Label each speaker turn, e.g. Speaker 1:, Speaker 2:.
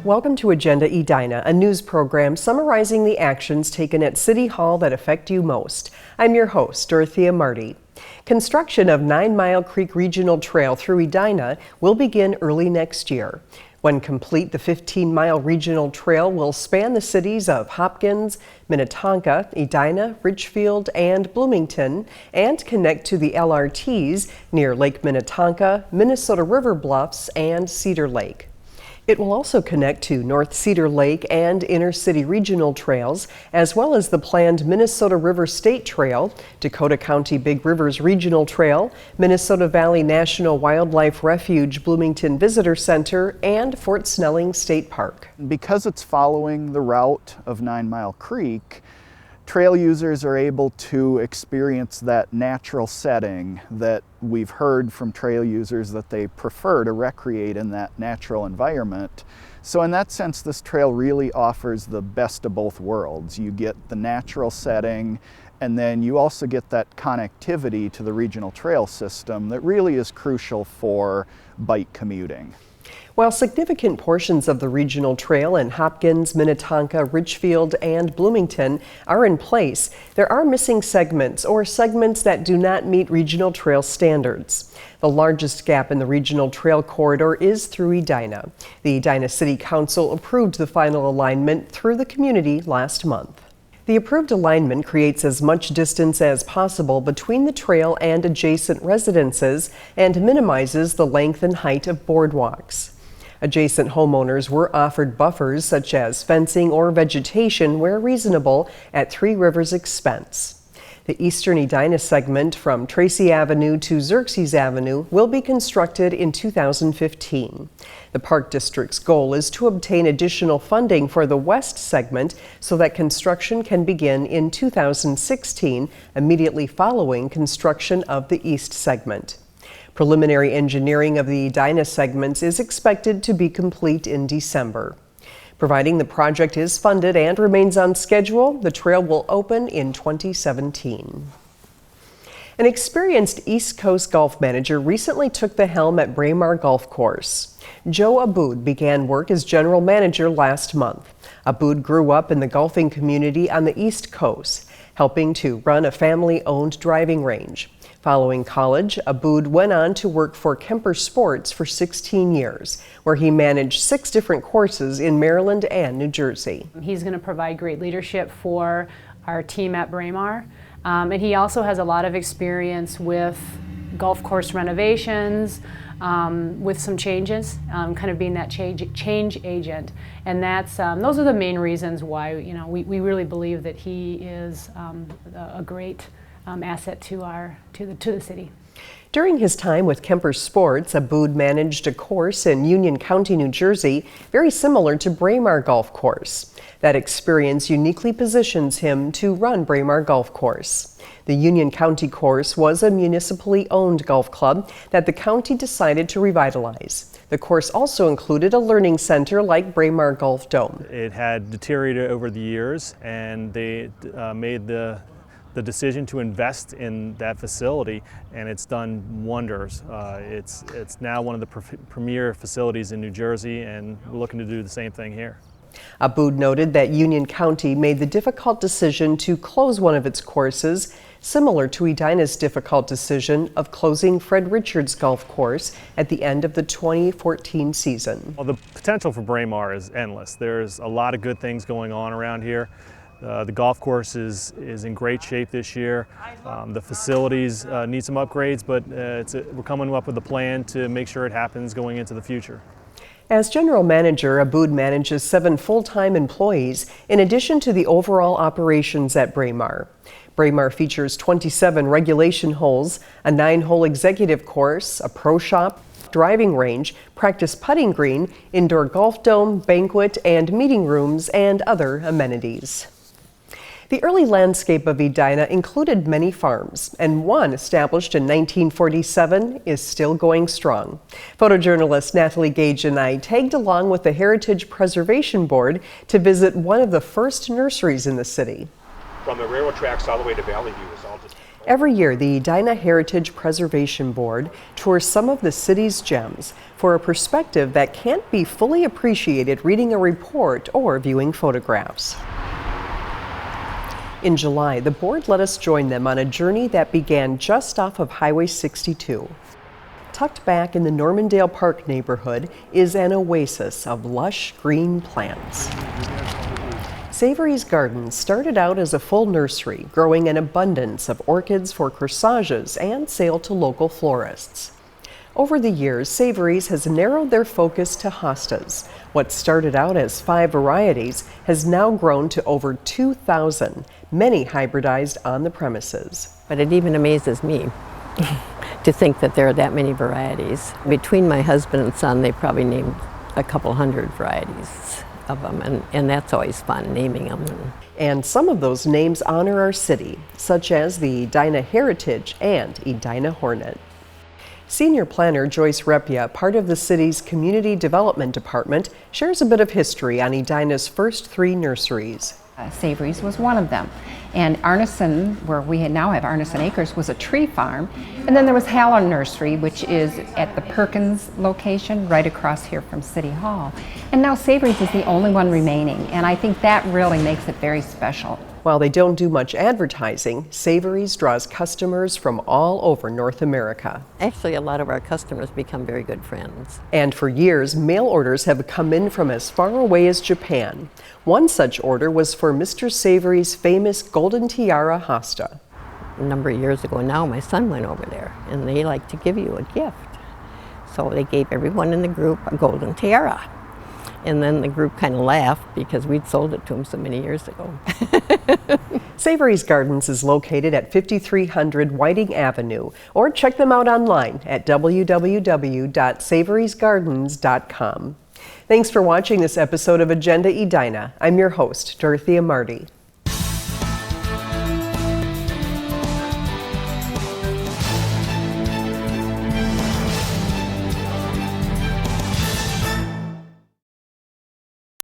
Speaker 1: Welcome to Agenda Edina, a news program summarizing the actions taken at City Hall that affect you most. I'm your host, Dorothea Marty. Construction of 9 Mile Creek Regional Trail through Edina will begin early next year. When complete, the 15-mile regional trail will span the cities of Hopkins, Minnetonka, Edina, Richfield, and Bloomington, and connect to the LRTs near Lake Minnetonka, Minnesota River Bluffs, and Cedar Lake. It will also connect to North Cedar Lake and Inner-City Regional Trails, as well as the planned Minnesota River State Trail, Dakota County Big Rivers Regional Trail, Minnesota Valley National Wildlife Refuge Bloomington Visitor Center, and Fort Snelling State Park.
Speaker 2: Because it's following the route of 9 Mile Creek, trail users are able to experience that natural setting that we've heard from trail users that they prefer to recreate in that natural environment. So in that sense, this trail really offers the best of both worlds. You get the natural setting, and then you also get that connectivity to the regional trail system that really is crucial for bike commuting.
Speaker 1: While significant portions of the regional trail in Hopkins, Minnetonka, Richfield, and Bloomington are in place, there are missing segments or segments that do not meet regional trail standards. The largest gap in the regional trail corridor is through Edina. The Edina City Council approved the final alignment through the community last month. The approved alignment creates as much distance as possible between the trail and adjacent residences and minimizes the length and height of boardwalks. Adjacent homeowners were offered buffers such as fencing or vegetation where reasonable at Three Rivers' expense. The eastern Edina segment from Tracy Avenue to Xerxes Avenue will be constructed in 2015. The Park District's goal is to obtain additional funding for the west segment so that construction can begin in 2016, immediately following construction of the east segment. Preliminary engineering of the Edina segments is expected to be complete in December. Providing the project is funded and remains on schedule, the trail will open in 2017. An experienced East Coast golf manager recently took the helm at Braemar Golf Course. Joe Aboud began work as general manager last month. Aboud grew up in the golfing community on the East Coast, helping to run a family-owned driving range. Following college, Aboud went on to work for Kemper Sports for 16 years, where he managed 6 different courses in Maryland and New Jersey.
Speaker 3: He's going to provide great leadership for our team at Braemar, and he also has a lot of experience with golf course renovations, with some changes, kind of being that change agent, and that's those are the main reasons why we really believe that he is a great asset to the city. During his time with Kemper Sports, Aboud managed a course in Union County, New Jersey, very similar to Braemar Golf Course. That experience uniquely positions him to run Braemar Golf Course. The Union County course was a municipally owned golf club that the county decided to revitalize. The course also included a learning center like Braemar Golf Dome.
Speaker 4: It had deteriorated over the years, and they made the decision to invest in that facility, and it's done wonders. It's now one of the premier facilities in New Jersey, and we're looking to do the same thing here.
Speaker 1: Aboud noted that Union County made the difficult decision to close one of its courses, similar to Edina's difficult decision of closing Fred Richards Golf Course at the end of the 2014 season.
Speaker 4: Well, the potential for Braemar is endless. There's a lot of good things going on around here. The golf course is in great shape this year. The facilities need some upgrades, but we're coming up with a plan to make sure it happens going into the future.
Speaker 1: As general manager, Aboud manages 7 full-time employees in addition to the overall operations at Braemar. Braemar features 27 regulation holes, a 9-hole executive course, a pro shop, driving range, practice putting green, indoor golf dome, banquet and meeting rooms, and other amenities. The early landscape of Edina included many farms, and one established in 1947 is still going strong. Photojournalist Natalie Gage and I tagged along with the Heritage Preservation Board to visit one of the first nurseries in the city.
Speaker 5: From the railroad tracks all the way to Valley View is all just
Speaker 1: Every year, the Edina Heritage Preservation Board tours some of the city's gems for a perspective that can't be fully appreciated reading a report or viewing photographs. In July, the board let us join them on a journey that began just off of Highway 62. Tucked back in the Normandale Park neighborhood is an oasis of lush green plants. Savory's Gardens started out as a full nursery, growing an abundance of orchids for corsages and sale to local florists. Over the years, Savory's has narrowed their focus to hostas. What started out as 5 varieties has now grown to over 2,000, many hybridized on the premises.
Speaker 5: But it even amazes me to think that there are that many varieties. Between my husband and son, they probably named a couple hundred varieties of them, and that's always fun, naming them.
Speaker 1: And some of those names honor our city, such as the Edina Heritage and Edina Hornet. Senior planner Joyce Repia, part of the city's Community Development Department, shares a bit of history on Edina's first 3 nurseries.
Speaker 6: Savory's was one of them. And Arneson, where we now have Arneson Acres, was a tree farm. And then there was Hallow Nursery, which is at the Perkins location, right across here from City Hall. And now Savory's is the only one remaining, and I think that really makes it very special.
Speaker 1: While they don't do much advertising, Savory's draws customers from all over North America.
Speaker 5: Actually, a lot of our customers become very good friends.
Speaker 1: And for years, mail orders have come in from as far away as Japan. One such order was for Mr. Savory's famous Golden Tiara hosta.
Speaker 5: A number of years ago now, my son went over there, and they like to give you a gift. So they gave everyone in the group a golden tiara. And then the group kind of laughed because we'd sold it to them so many years ago.
Speaker 1: Savory's Gardens is located at 5300 Whiting Avenue, or check them out online at www.savorysgardens.com. Thanks for watching this episode of Agenda Edina. I'm your host, Dorothea Marty.